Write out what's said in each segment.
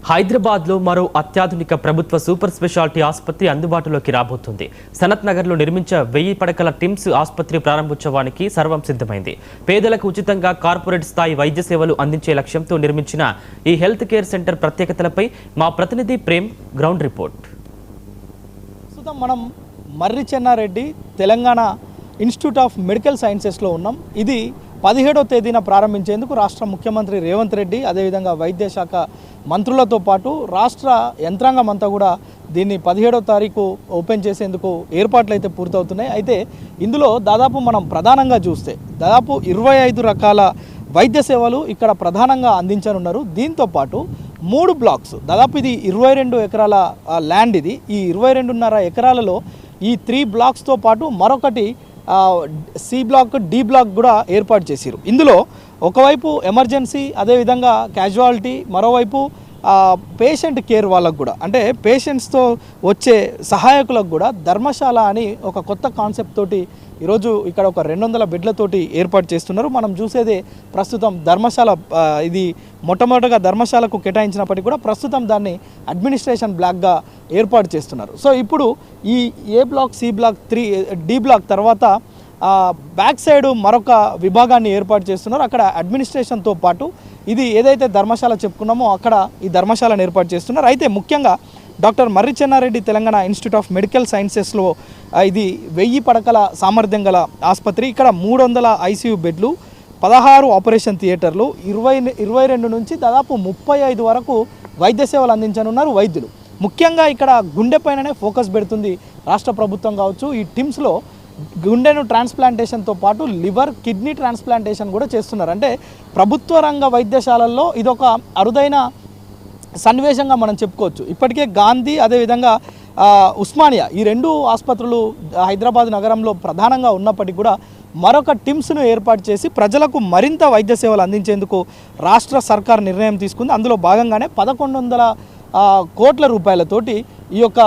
హైదరాబాద్లో మరో అత్యాధునిక ప్రభుత్వ సూపర్ స్పెషాలిటీ ఆసుపత్రి అందుబాటులోకి రాబోతుంది. సనత్ నగర్లో నిర్మించే 1000 పడకల టిమ్స్ ఆసుపత్రి ప్రారంభోత్సవానికి సర్వం సిద్ధమైంది. పేదలకు ఉచితంగా కార్పొరేట్ స్థాయి వైద్య సేవలు అందించే లక్ష్యంతో నిర్మించిన ఈ హెల్త్ కేర్ సెంటర్ ప్రత్యేకతలపై మా ప్రతినిధి ప్రేమ్ గ్రౌండ్ రిపోర్ట్. ప్రస్తుతం మనం Marri Chennareddy Telangana institute of medical సైన్సెస్లో ఉన్నాం. ఇది 17వ తేదీన ప్రారంభించేందుకు రాష్ట్ర ముఖ్యమంత్రి రేవంత్ రెడ్డి అదేవిధంగా వైద్య శాఖ మంత్రులతో పాటు రాష్ట్ర యంత్రాంగం అంతా కూడా దీన్ని 17వ తారీఖు ఓపెన్ చేసేందుకు ఏర్పాట్లు అయితే పూర్తవుతున్నాయి. అయితే ఇందులో దాదాపు మనం ప్రధానంగా చూస్తే దాదాపు 25 రకాల వైద్య సేవలు ఇక్కడ ప్రధానంగా అందించనున్నారు. దీంతో పాటు 3 బ్లాక్స్, దాదాపు ఇది 22 ఎకరాల ల్యాండ్. ఇది ఈ 22.5 ఎకరాలలో ఈ 3 బ్లాక్స్తో పాటు మరొకటి సి బ్లాక్, డి బ్లాక్ కూడా ఏర్పాటు చేశారు. ఇందులో ఒకవైపు ఎమర్జెన్సీ, అదేవిధంగా క్యాజువాలిటీ, మరోవైపు పేషెంట్ కేర్ వాళ్ళకు కూడా, అంటే పేషెంట్స్తో వచ్చే సహాయకులకు కూడా ధర్మశాల అని ఒక కొత్త కాన్సెప్ట్ తోటి ఈరోజు ఇక్కడ ఒక 200 బెడ్లతోటి ఏర్పాటు చేస్తున్నారు. మనం చూసేదే ప్రస్తుతం ధర్మశాల. ఇది మొట్టమొదటిగా ధర్మశాలకు కేటాయించినప్పటికీ కూడా ప్రస్తుతం దాన్ని అడ్మినిస్ట్రేషన్ బ్లాక్గా ఏర్పాటు చేస్తున్నారు. సో ఇప్పుడు ఈ A block, C block, D block తర్వాత బ్యాక్ సైడ్ మరొక విభాగాన్ని ఏర్పాటు చేస్తున్నారు. అక్కడ అడ్మినిస్ట్రేషన్తో పాటు ఇది ఏదైతే ధర్మశాల చెప్పుకున్నామో అక్కడ ఈ ధర్మశాలను ఏర్పాటు చేస్తున్నారు. అయితే ముఖ్యంగా doctor Marri Chennareddy Telangana institute of medical సైన్సెస్లో ఇది 1000 పడకల సామర్థ్యం గల ఆసుపత్రి. ఇక్కడ 300 ఐసీయూ బెడ్లు, 16 ఆపరేషన్ థియేటర్లు, 22 నుంచి దాదాపు 35 వరకు వైద్య సేవలు అందించనున్నారు వైద్యులు. ముఖ్యంగా ఇక్కడ గుండె పైననే ఫోకస్ పెడుతుంది రాష్ట్ర ప్రభుత్వం కావచ్చు. ఈ టిమ్స్లో గుండెను ట్రాన్స్ప్లాంటేషన్తో పాటు లివర్, కిడ్నీ ట్రాన్స్ప్లాంటేషన్ కూడా చేస్తున్నారు. అంటే ప్రభుత్వ రంగ వైద్యశాలల్లో ఇదొక అరుదైన సన్నివేశంగా మనం చెప్పుకోవచ్చు. ఇప్పటికే గాంధీ, అదేవిధంగా ఉస్మానియా, ఈ 2 ఆసుపత్రులు హైదరాబాద్ నగరంలో ప్రధానంగా ఉన్నప్పటికీ కూడా మరొక టిమ్స్ను ఏర్పాటు చేసి ప్రజలకు మరింత వైద్య సేవలు అందించేందుకు రాష్ట్ర సర్కార్ నిర్ణయం తీసుకుంది. అందులో భాగంగానే 1100 కోట్ల రూపాయలతోటి ఈ యొక్క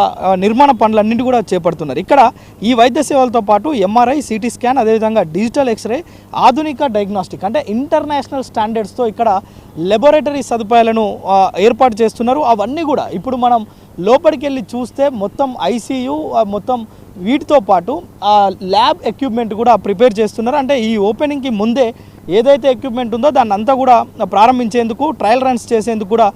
నిర్మాణ పనులన్నింటి కూడా చేపడుతున్నారు. ఇక్కడ ఈ వైద్య సేవలతో పాటు ఎంఆర్ఐ, సిటీ స్కాన్, అదేవిధంగా డిజిటల్ ఎక్స్రే, ఆధునిక డయాగ్నోస్టిక్, అంటే ఇంటర్నేషనల్ స్టాండర్డ్స్తో ఇక్కడ లెబొరేటరీ సదుపాయాలను ఏర్పాటు చేస్తున్నారు. అవన్నీ కూడా ఇప్పుడు మనం లోపలికి వెళ్ళి చూస్తే మొత్తం ఐసీయూ, మొత్తం వీటితో పాటు ల్యాబ్ ఎక్విప్మెంట్ కూడా ప్రిపేర్ చేస్తున్నారు. అంటే ఈ ఓపెనింగ్కి ముందే ఏదైతే ఎక్విప్మెంట్ ఉందో దాన్ని అంతా కూడా ప్రారంభించేందుకు, ట్రయల్ రన్స్ చేసేందుకు కూడా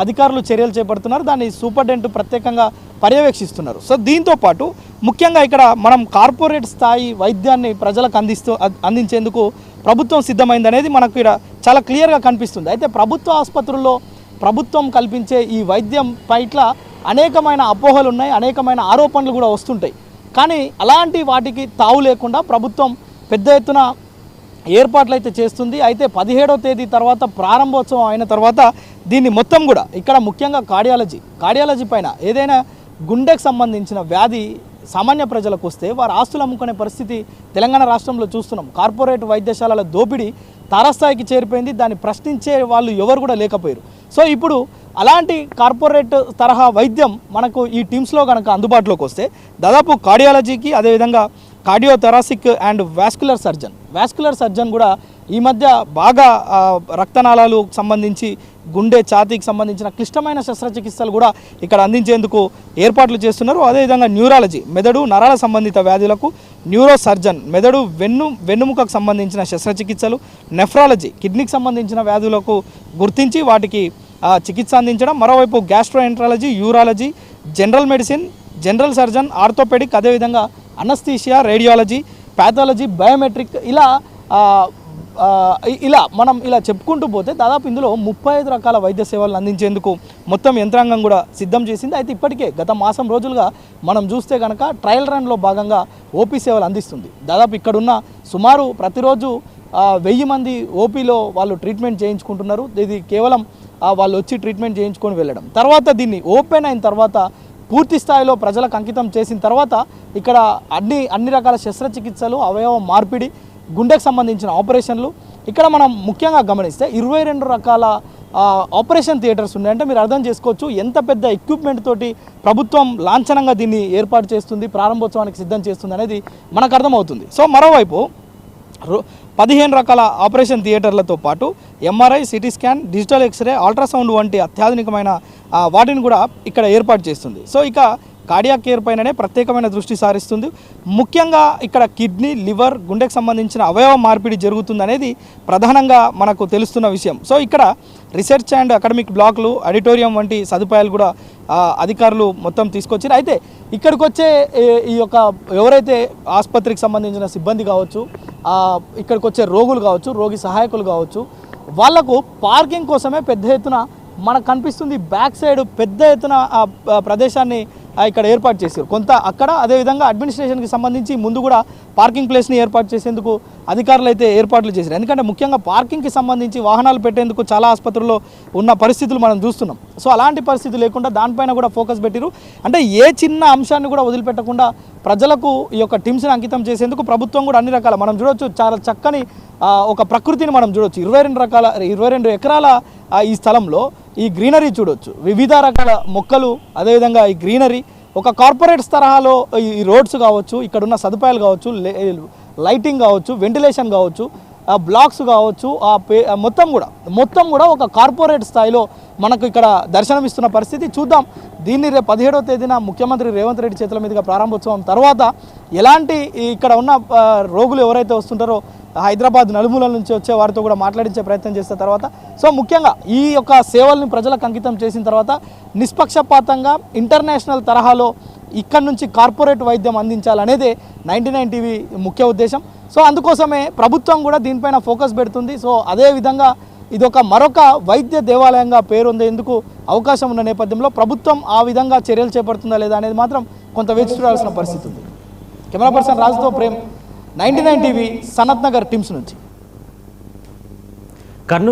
అధికారులు చర్యలు చేపడుతున్నారు. దాన్ని సూపరింటెండెంట్ ప్రత్యేకంగా పర్యవేక్షిస్తున్నారు. సో దీంతో పాటు ముఖ్యంగా ఇక్కడ మనం కార్పొరేట్ స్థాయి వైద్యాన్ని ప్రజలకు అందించేందుకు ప్రభుత్వం సిద్ధమైందనేది మనకు ఇక్కడ చాలా క్లియర్గా కనిపిస్తుంది. అయితే ప్రభుత్వ ఆసుపత్రుల్లో ప్రభుత్వం కల్పించే ఈ వైద్యం పైట్ల అనేకమైన అపోహలు ఉన్నాయి, అనేకమైన ఆరోపణలు కూడా వస్తుంటాయి. కానీ అలాంటి వాటికి తావు లేకుండా ప్రభుత్వం పెద్ద ఎత్తున ఏర్పాట్లు అయితే చేస్తుంది. అయితే 17వ తేదీ తర్వాత ప్రారంభోత్సవం అయిన తర్వాత దీన్ని మొత్తం కూడా ఇక్కడ ముఖ్యంగా కార్డియాలజీ పైన ఏదైనా గుండెకు సంబంధించిన వ్యాధి సామాన్య ప్రజలకు వస్తే వారు ఆస్తులు అమ్ముకునే పరిస్థితి తెలంగాణ రాష్ట్రంలో చూస్తున్నాం. కార్పొరేట్ వైద్యశాలల దోపిడీ తారాస్థాయికి చేరిపోయింది. దాన్ని ప్రశ్నించే వాళ్ళు ఎవరు కూడా లేకపోయారు. సో ఇప్పుడు అలాంటి కార్పొరేట్ తరహా వైద్యం మనకు ఈ టీమ్స్లో కనుక అందుబాటులోకి వస్తే దాదాపు కార్డియాలజీకి, అదేవిధంగా కార్డియోథెరాసిక్ అండ్ వాస్కులర్ సర్జన్ కూడా ఈ మధ్య బాగా రక్తనాళాలకు సంబంధించి, గుండె, ఛాతీకి సంబంధించిన క్లిష్టమైన శస్త్రచికిత్సలు కూడా ఇక్కడ అందించేందుకు ఏర్పాట్లు చేస్తున్నారు. అదేవిధంగా న్యూరాలజీ, మెదడు, నరాల సంబంధిత వ్యాధులకు న్యూరో సర్జన్, మెదడు, వెన్నుముకకు సంబంధించిన శస్త్రచికిత్సలు, నెఫ్రాలజీ, కిడ్నీకి సంబంధించిన వ్యాధులకు గుర్తించి వాటికి చికిత్స అందించడం, మరోవైపు gastroenterology, urology, general medicine, general surgeon, orthopaedic, అదేవిధంగా అనస్థీషియా, రేడియాలజీ, ప్యాథాలజీ, బయోమెట్రిక్, ఇలా మనం చెప్పుకుంటూ పోతే దాదాపు ఇందులో 35 రకాల వైద్య సేవలను అందించేందుకు మొత్తం యంత్రాంగం కూడా సిద్ధం చేసింది. అయితే ఇప్పటికే గత మాసం రోజులుగా మనం చూస్తే కనుక ట్రయల్ రన్లో భాగంగా ఓపీ సేవలు అందిస్తుంది. దాదాపు ఇక్కడున్న సుమారు ప్రతిరోజు 1000 మంది ఓపీలో వాళ్ళు ట్రీట్మెంట్ చేయించుకుంటున్నారు. ఇది కేవలం వాళ్ళు వచ్చి ట్రీట్మెంట్ చేయించుకొని వెళ్ళడం. తర్వాత దీన్ని ఓపెన్ అయిన తర్వాత పూర్తి స్థాయిలో ప్రజలకు అంకితం చేసిన తర్వాత ఇక్కడ అన్ని రకాల శస్త్రచికిత్సలు, అవయవ మార్పిడి, గుండెకు సంబంధించిన ఆపరేషన్లు, ఇక్కడ మనం ముఖ్యంగా గమనిస్తే 22 రకాల ఆపరేషన్ థియేటర్స్ ఉన్నాయంటే మీరు అర్థం చేసుకోవచ్చు ఎంత పెద్ద ఎక్విప్మెంట్ తోటి ప్రభుత్వం లాంఛనంగా దీన్ని ఏర్పాటు చేస్తుంది, ప్రారంభోత్సవానికి సిద్ధం చేస్తుంది అనేది మనకు అర్థమవుతుంది. సో మరోవైపు 15 రకాల ఆపరేషన్ థియేటర్లతో పాటు MRI, CT scan, digital X-ray, ultrasound వంటి అత్యాధునికమైన వాటిని కూడా ఇక్కడ ఏర్పాటు చేస్తుంది. సో ఇక కార్డియాక్ కేర్ పైననే ప్రత్యేకమైన దృష్టి సారిస్తుంది. ముఖ్యంగా ఇక్కడ కిడ్నీ, లివర్, గుండెకు సంబంధించిన అవయవ మార్పిడి జరుగుతుంది అనేది ప్రధానంగా మనకు తెలుస్తున్న విషయం. సో ఇక్కడ రీసెర్చ్ అండ్ అకాడమిక్ బ్లాక్లు, ఆడిటోరియం వంటి సదుపాయాలు కూడా అధికారులు మొత్తం తీసుకొచ్చారు. అయితే ఇక్కడికి వచ్చే ఈ యొక్క ఎవరైతే ఆసుపత్రికి సంబంధించిన సిబ్బంది కావచ్చు, ఇక్కడికి వచ్చే రోగులు కావచ్చు, రోగి సహాయకులు కావచ్చు, వాళ్లకు పార్కింగ్ కోసమే పెద్ద ఎత్తున మనకు కనిపిస్తుంది బ్యాక్ సైడ్ పెద్ద ఎత్తున ప్రదేశాన్ని ఇక్కడ ఏర్పాటు చేశారు. కొంత అక్కడ అదేవిధంగా అడ్మినిస్ట్రేషన్కి సంబంధించి ముందు కూడా పార్కింగ్ ప్లేస్ని ఏర్పాటు చేసేందుకు అధికారులు అయితే ఏర్పాట్లు చేశారు. ఎందుకంటే ముఖ్యంగా పార్కింగ్కి సంబంధించి వాహనాలు పెట్టేందుకు చాలా ఆసుపత్రుల్లో ఉన్న పరిస్థితులు మనం చూస్తున్నాం. సో అలాంటి పరిస్థితి లేకుండా దానిపైన కూడా ఫోకస్ పెట్టారు. అంటే ఏ చిన్న అంశాన్ని కూడా వదిలిపెట్టకుండా ప్రజలకు ఈ యొక్క టీమ్స్ని అంకితం చేసేందుకు ప్రభుత్వం కూడా అన్ని రకాల మనం చూడొచ్చు, చాలా చక్కని ఒక ప్రకృతిని మనం చూడొచ్చు. 22 ఎకరాల ఈ స్థలంలో ఈ గ్రీనరీ చూడొచ్చు, వివిధ రకాల మొక్కలు, అదేవిధంగా ఈ గ్రీనరీ ఒక కార్పొరేట్స్ తరహాలో ఈ రోడ్స్ కావచ్చు, ఇక్కడ ఉన్న సదుపాయాలు కావచ్చు, లైటింగ్ కావచ్చు, వెంటిలేషన్ కావచ్చు, బ్లాక్స్ కావచ్చు, మొత్తం కూడా ఒక కార్పొరేట్ స్థాయిలో మనకు ఇక్కడ దర్శనమిస్తున్న పరిస్థితి చూద్దాం. దీన్ని రేపు 17వ తేదీన ముఖ్యమంత్రి రేవంత్ రెడ్డి చేతుల మీదుగా ప్రారంభోత్సవం తర్వాత ఎలాంటి ఇక్కడ ఉన్న రోగులు ఎవరైతే వస్తుంటారో హైదరాబాద్ నలుమూలల నుంచి వచ్చే వారితో కూడా మాట్లాడించే ప్రయత్నం చేసిన తర్వాత, సో ముఖ్యంగా ఈ యొక్క సేవల్ని ప్రజలకు అంకితం చేసిన తర్వాత నిష్పక్షపాతంగా ఇంటర్నేషనల్ తరహాలో ఇక్కడ నుంచి కార్పొరేట్ వైద్యం అందించాలనేదే 99 టీవీ ముఖ్య ఉద్దేశం. సో అందుకోసమే ప్రభుత్వం కూడా దీనిపైన ఫోకస్ పెడుతుంది. సో అదేవిధంగా ఇదొక మరొక వైద్య దేవాలయంగా పేరొందేందుకు అవకాశం ఉన్న నేపథ్యంలో ప్రభుత్వం ఆ విధంగా చర్యలు చేపడుతుందా లేదా అనేది మాత్రం కొంత వేచి చూడాల్సిన పరిస్థితి ఉంది. కెమెరా పర్సన్ రాజుతో ప్రేమ్, 99 టీవీ, సనత్ నగర్ టీమ్స్ నుంచి.